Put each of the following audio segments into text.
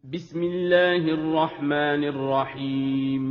بسم الله الرحمن الرحيم.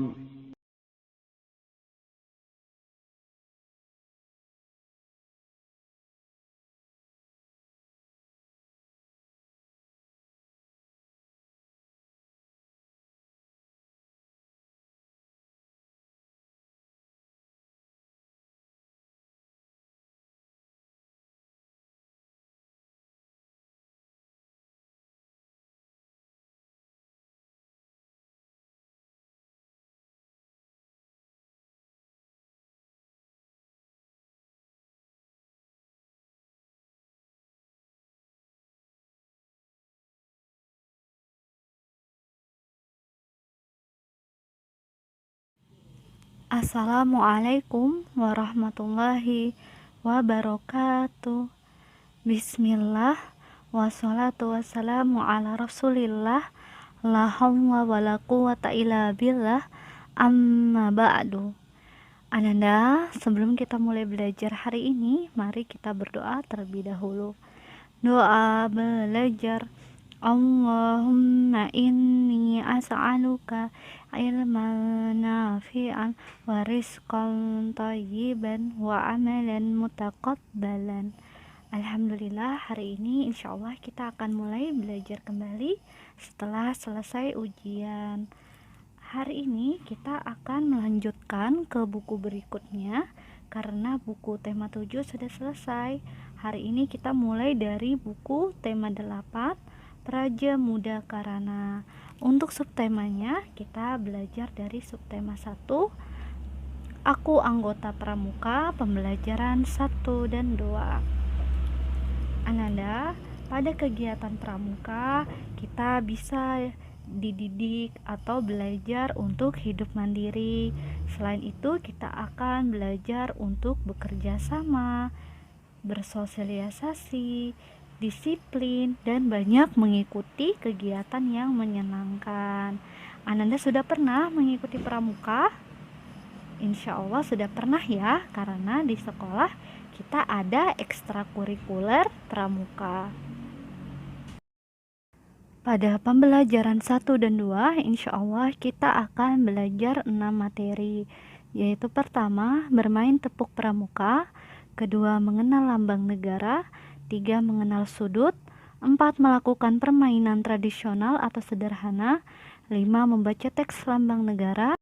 Assalamualaikum warahmatullahi wabarakatuh. Bismillah, wassalatu wassalamu ala rasulillah, la hawla wa la quwata illa billah, amma ba'du. Ananda, sebelum kita mulai belajar hari ini, mari kita berdoa terlebih dahulu. Doa belajar. Allahumma inni as'aluka ilman nafi'an wa rizqan thayyiban wa amalan mutaqabbalan. Alhamdulillah, hari ini insya Allah kita akan mulai belajar kembali setelah selesai ujian. Hari ini kita akan melanjutkan ke buku berikutnya karena buku tema 7 sudah selesai. Hari ini kita mulai dari buku tema 8, Praja Muda Karana. Untuk subtemanya kita belajar dari subtema 1, Aku Anggota Pramuka, pembelajaran 1 dan 2. Ananda, pada kegiatan pramuka kita bisa dididik atau belajar untuk hidup mandiri. Selain itu kita akan belajar untuk bekerja sama, bersosialisasi, disiplin, dan banyak mengikuti kegiatan yang menyenangkan. Ananda sudah pernah mengikuti pramuka? Insya Allah sudah pernah ya, karena di sekolah kita ada ekstrakurikuler pramuka. Pada pembelajaran 1 dan 2, insya Allah kita akan belajar 6 materi, yaitu pertama, bermain tepuk pramuka, kedua, mengenal lambang negara, 3, mengenal sudut, 4, melakukan permainan tradisional atau sederhana, 5, membaca teks lambang negara.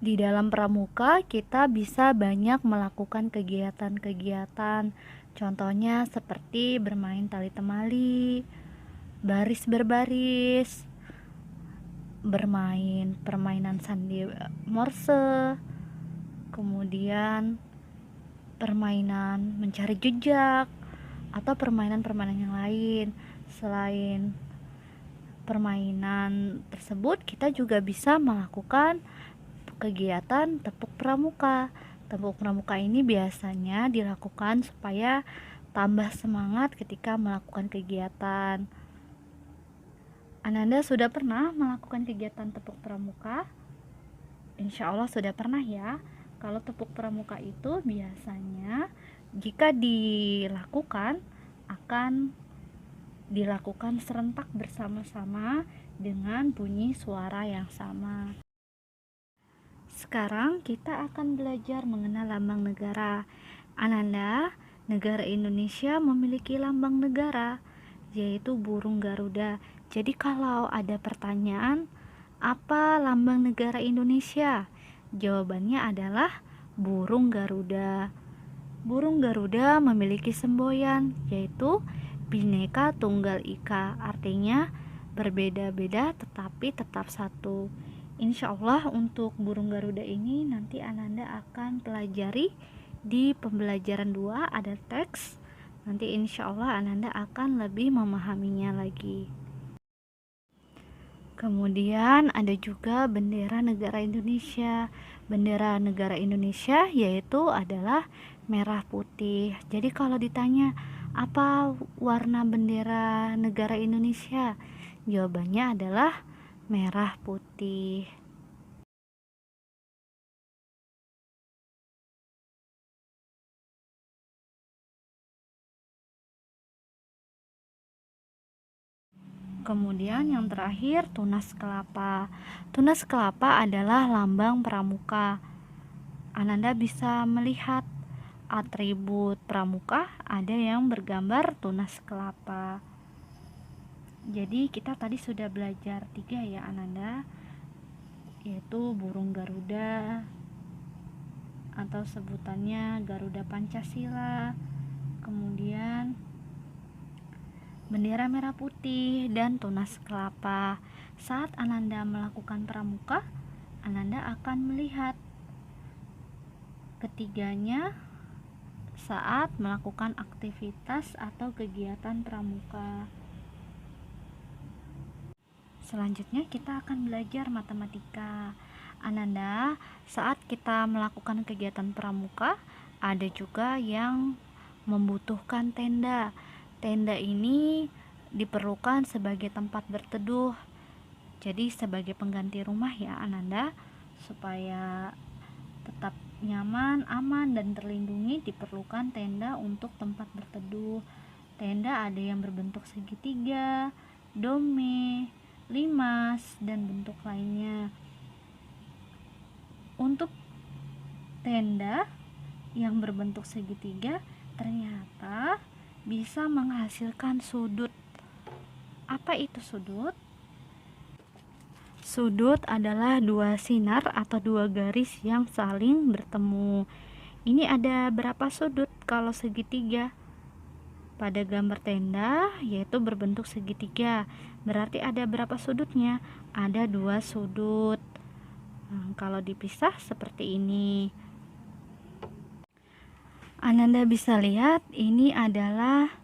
Di dalam pramuka kita bisa banyak melakukan kegiatan-kegiatan, contohnya seperti bermain tali temali, baris berbaris, bermain permainan sandi morse, kemudian permainan mencari jejak, atau permainan-permainan yang lain. Selain permainan tersebut, kita juga bisa melakukan kegiatan tepuk pramuka. Tepuk pramuka ini biasanya dilakukan supaya tambah semangat ketika melakukan kegiatan. Ananda sudah pernah melakukan kegiatan tepuk pramuka? Insya Allah sudah pernah ya. Kalau tepuk pramuka itu biasanya jika dilakukan akan dilakukan serentak bersama-sama dengan bunyi suara yang sama. Sekarang kita akan belajar mengenal lambang negara. Ananda, negara Indonesia memiliki lambang negara, yaitu burung Garuda. Jadi kalau ada pertanyaan, apa lambang negara Indonesia? Jawabannya adalah burung Garuda. Burung Garuda memiliki semboyan, yaitu Bhinneka Tunggal Ika, artinya berbeda-beda tetapi tetap satu. Insya Allah untuk burung Garuda ini nanti Ananda akan pelajari di pembelajaran 2, ada teks. Nanti insya Allah Ananda akan lebih memahaminya lagi. Kemudian ada juga bendera negara Indonesia. Bendera negara Indonesia yaitu adalah merah putih. Jadi kalau ditanya apa warna bendera negara Indonesia, jawabannya adalah merah putih. Kemudian yang terakhir tunas kelapa. Tunas kelapa adalah lambang pramuka. Ananda bisa melihat atribut pramuka ada yang bergambar tunas kelapa. Jadi kita tadi sudah belajar 3 ya Ananda, yaitu burung Garuda atau sebutannya Garuda Pancasila, kemudian bendera merah putih, dan tunas kelapa. Saat Ananda melakukan pramuka, Ananda akan melihat ketiganya saat melakukan aktivitas atau kegiatan pramuka. Selanjutnya kita akan belajar matematika. Ananda, saat kita melakukan kegiatan pramuka, ada juga yang membutuhkan tenda. Tenda ini diperlukan sebagai tempat berteduh. Jadi sebagai pengganti rumah ya Ananda, supaya tetap nyaman, aman, dan terlindungi, diperlukan tenda untuk tempat berteduh. Tenda ada yang berbentuk segitiga, dome, limas, dan bentuk lainnya. Untuk tenda yang berbentuk segitiga ternyata bisa menghasilkan sudut. Apa itu sudut? Sudut adalah 2 sinar atau 2 garis yang saling bertemu. Ini ada berapa sudut kalau segitiga? Pada gambar tenda yaitu berbentuk segitiga. Berarti ada berapa sudutnya? Ada 2 sudut. Kalau dipisah seperti ini. Ananda bisa lihat ini adalah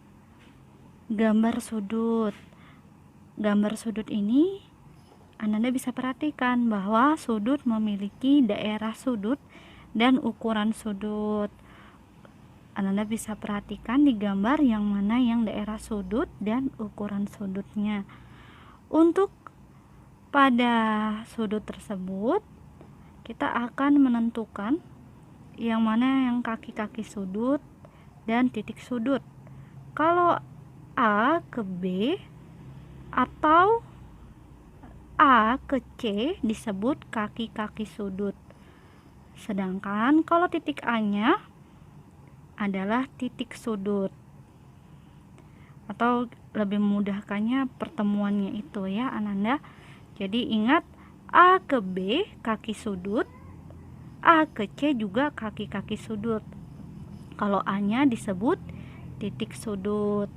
gambar sudut. Gambar sudut ini Ananda bisa perhatikan bahwa sudut memiliki daerah sudut dan ukuran sudut. Ananda bisa perhatikan di gambar yang mana yang daerah sudut dan ukuran sudutnya. Untuk pada sudut tersebut, kita akan menentukan yang mana yang kaki-kaki sudut dan titik sudut. Kalau A ke B atau A ke C disebut kaki-kaki sudut. Sedangkan kalau titik A-nya adalah titik sudut. Atau lebih memudahkannya pertemuannya itu ya Ananda. Jadi ingat, A ke B kaki sudut, A ke C juga kaki-kaki sudut. Kalau A-nya disebut titik sudut.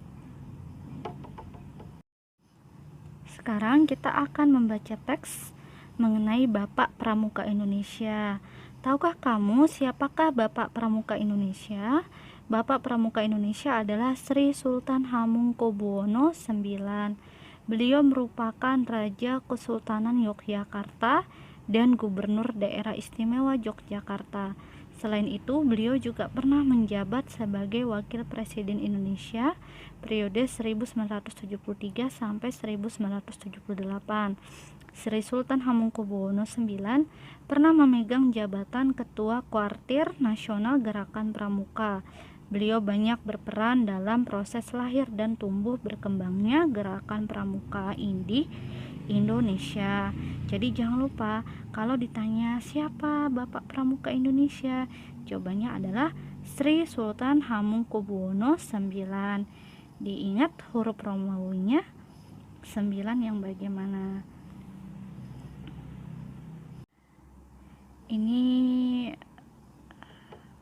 Sekarang kita akan membaca teks mengenai Bapak Pramuka Indonesia. Tahukah kamu siapakah Bapak Pramuka Indonesia? Bapak Pramuka Indonesia adalah Sri Sultan Hamengkubuwono IX. Beliau merupakan Raja Kesultanan Yogyakarta dan Gubernur Daerah Istimewa Yogyakarta. Selain itu, beliau juga pernah menjabat sebagai Wakil Presiden Indonesia periode 1973 sampai 1978. Sri Sultan Hamengkubuwono IX pernah memegang jabatan Ketua Kuartir Nasional Gerakan Pramuka. Beliau banyak berperan dalam proses lahir dan tumbuh berkembangnya Gerakan Pramuka di Indonesia. Jadi jangan lupa kalau ditanya siapa Bapak Pramuka Indonesia, jawabannya adalah Sri Sultan Hamengkubuwono IX. Diingat huruf Romawinya 9 yang bagaimana? Ini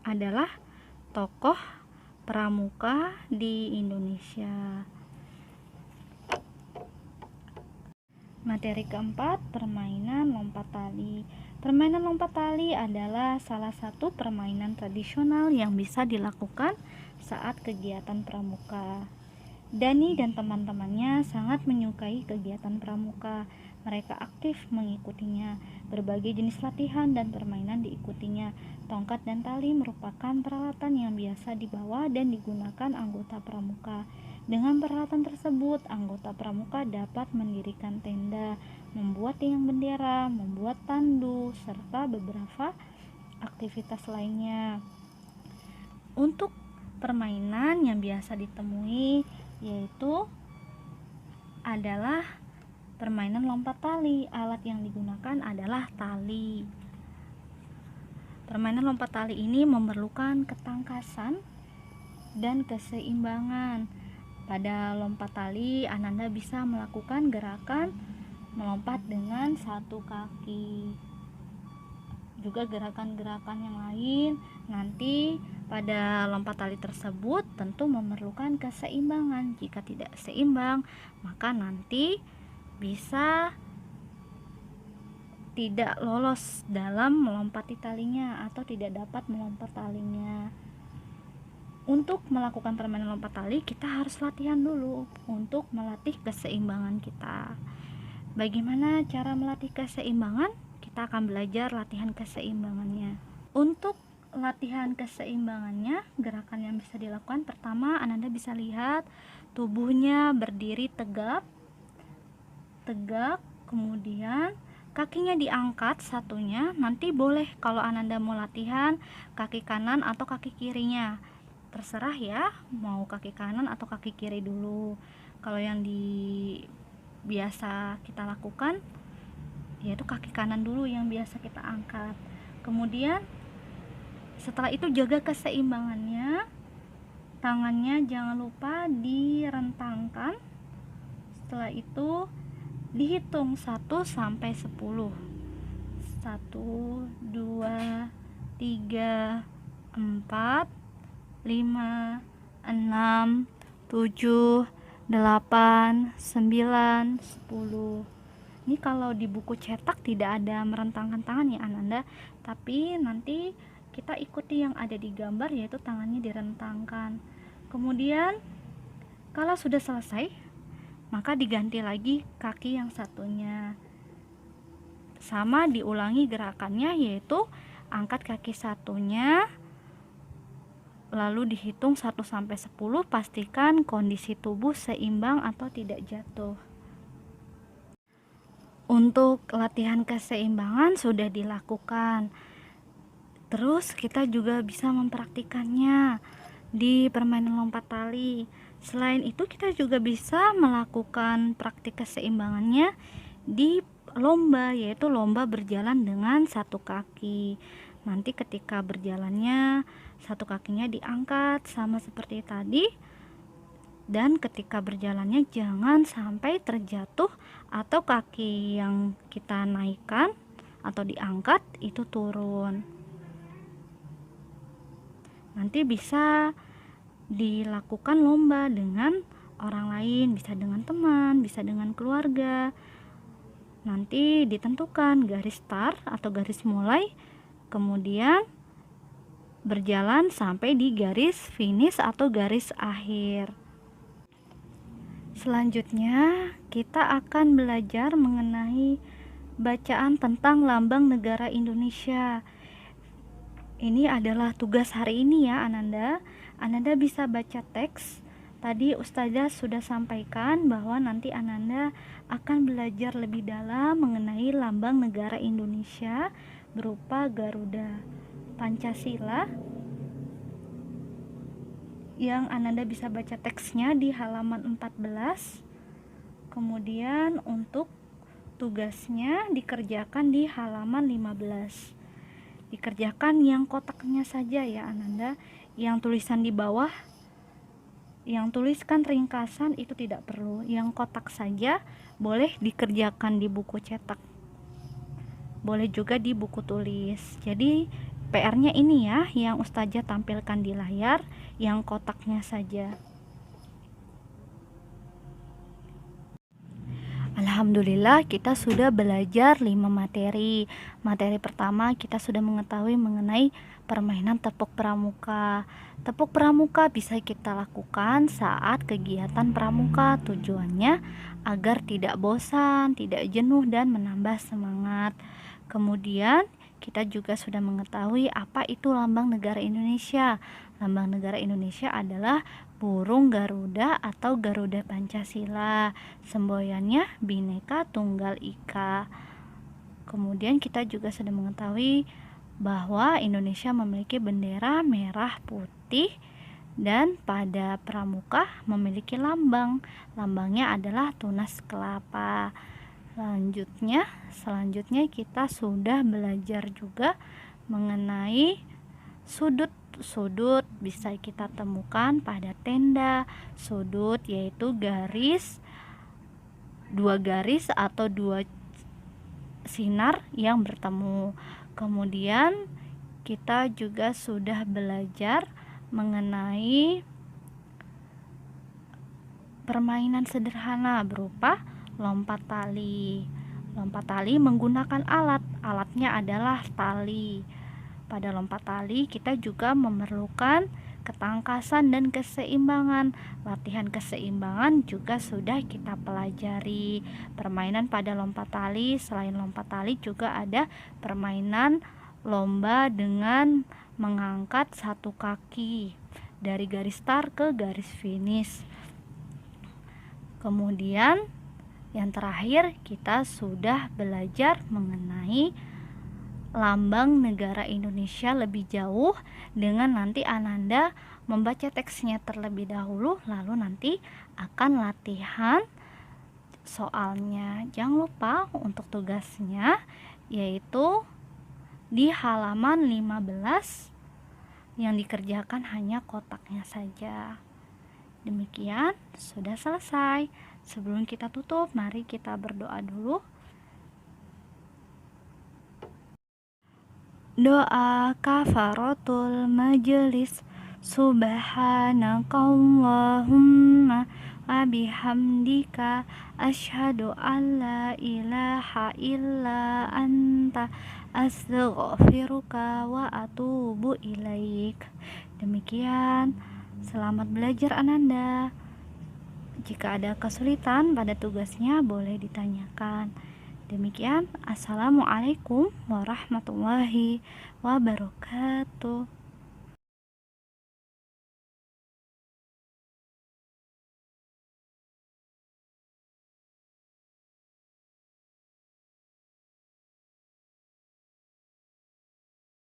adalah tokoh pramuka di Indonesia. Materi keempat, permainan lompat tali. Permainan lompat tali adalah salah satu permainan tradisional yang bisa dilakukan saat kegiatan pramuka. Dani dan teman-temannya sangat menyukai kegiatan pramuka. Mereka aktif mengikutinya. Berbagai jenis latihan dan permainan diikutinya. Tongkat dan tali merupakan peralatan yang biasa dibawa dan digunakan anggota pramuka. Dengan peralatan tersebut, anggota pramuka dapat mendirikan tenda, membuat tiang bendera, membuat tandu, serta beberapa aktivitas lainnya. Untuk permainan yang biasa ditemui yaitu adalah permainan lompat tali. Alat yang digunakan adalah tali. Permainan lompat tali ini memerlukan ketangkasan dan keseimbangan. Pada lompat tali, Ananda bisa melakukan gerakan melompat dengan satu kaki. Juga gerakan-gerakan yang lain. Nanti pada lompat tali tersebut tentu memerlukan keseimbangan. Jika tidak seimbang, maka nanti bisa tidak lolos dalam melompati talinya atau tidak dapat melompat talinya. Untuk melakukan permainan lompat tali, kita harus latihan dulu untuk melatih keseimbangan kita. Bagaimana cara melatih keseimbangan? Kita akan belajar latihan keseimbangannya. Untuk latihan keseimbangannya, gerakan yang bisa dilakukan pertama, Ananda bisa lihat tubuhnya berdiri tegak, kemudian kakinya diangkat satunya. Nanti boleh kalau Ananda mau latihan kaki kanan atau kaki kirinya, terserah ya, mau kaki kanan atau kaki kiri dulu. Kalau yang biasa kita lakukan yaitu kaki kanan dulu yang biasa kita angkat. Kemudian setelah itu jaga keseimbangannya, tangannya jangan lupa direntangkan. Setelah itu dihitung 1 sampai 10. 1, 2, 3, 4, 5, 6, 7, 8, 9, 10. Ini kalau di buku cetak tidak ada merentangkan tangan ya Ananda, tapi nanti kita ikuti yang ada di gambar, yaitu tangannya direntangkan. Kemudian kalau sudah selesai, maka diganti lagi kaki yang satunya. Sama diulangi gerakannya, yaitu angkat kaki satunya, lalu dihitung 1 sampai 10, pastikan kondisi tubuh seimbang atau tidak jatuh. Untuk latihan keseimbangan sudah dilakukan. Terus kita juga bisa mempraktikannya di permainan lompat tali. Selain itu kita juga bisa melakukan praktik keseimbangannya di lomba, yaitu lomba berjalan dengan satu kaki. Nanti ketika berjalannya satu kakinya diangkat sama seperti tadi, dan ketika berjalannya jangan sampai terjatuh atau kaki yang kita naikkan atau diangkat itu turun. Nanti bisa dilakukan lomba dengan orang lain, bisa dengan teman, bisa dengan keluarga. Nanti ditentukan garis start atau garis mulai, kemudian berjalan sampai di garis finish atau garis akhir. Selanjutnya kita akan belajar mengenai bacaan tentang lambang negara Indonesia. Ini adalah tugas hari ini ya Ananda. Ananda bisa baca teks. Tadi Ustazah sudah sampaikan bahwa nanti Ananda akan belajar lebih dalam mengenai lambang negara Indonesia berupa Garuda, Pancasila, yang Ananda bisa baca teksnya di halaman 14. Kemudian untuk tugasnya dikerjakan di halaman 15. Dikerjakan yang kotaknya saja ya Ananda. Yang tulisan di bawah, yang tuliskan ringkasan itu tidak perlu. Yang kotak saja boleh dikerjakan di buku cetak, boleh juga di buku tulis. Jadi PR-nya ini ya, yang Ustazah tampilkan di layar, yang kotaknya saja. Alhamdulillah kita sudah belajar 5 materi. Materi pertama kita sudah mengetahui mengenai permainan tepuk pramuka. Tepuk pramuka bisa kita lakukan saat kegiatan pramuka. Tujuannya agar tidak bosan, tidak jenuh, dan menambah semangat. Kemudian kita juga sudah mengetahui apa itu lambang negara Indonesia. Lambang negara Indonesia adalah burung Garuda atau Garuda Pancasila. Semboyannya Bhinneka Tunggal Ika. Kemudian kita juga sudah mengetahui bahwa Indonesia memiliki bendera merah, putih, Dan pada pramuka memiliki lambang. Lambangnya adalah tunas kelapa. Selanjutnya kita sudah belajar juga mengenai sudut. Sudut bisa kita temukan pada tenda. Sudut yaitu dua garis atau dua sinar yang bertemu. Kemudian kita juga sudah belajar mengenai permainan sederhana berupa lompat tali. Lompat tali menggunakan alatnya adalah tali. Pada lompat tali kita juga memerlukan ketangkasan dan keseimbangan. Latihan keseimbangan juga sudah kita pelajari. Permainan pada lompat tali, selain lompat tali juga ada permainan lomba dengan mengangkat satu kaki dari garis start ke garis finish. Kemudian yang terakhir kita sudah belajar mengenai lambang negara Indonesia lebih jauh dengan nanti Ananda membaca teksnya terlebih dahulu, lalu nanti akan latihan soalnya. Jangan lupa untuk tugasnya yaitu di halaman 15 yang dikerjakan hanya kotaknya saja. Demikian, sudah selesai. Sebelum kita tutup, mari kita berdoa dulu. Doa kafaratul majelis. Subhanakallahumma wa bihamdika asyhadu an la ilaha illa anta astaghfiruka wa atubu ilaik. Demikian, selamat belajar Ananda. Jika ada kesulitan pada tugasnya boleh ditanyakan. Demikian, assalamualaikum warahmatullahi wabarakatuh.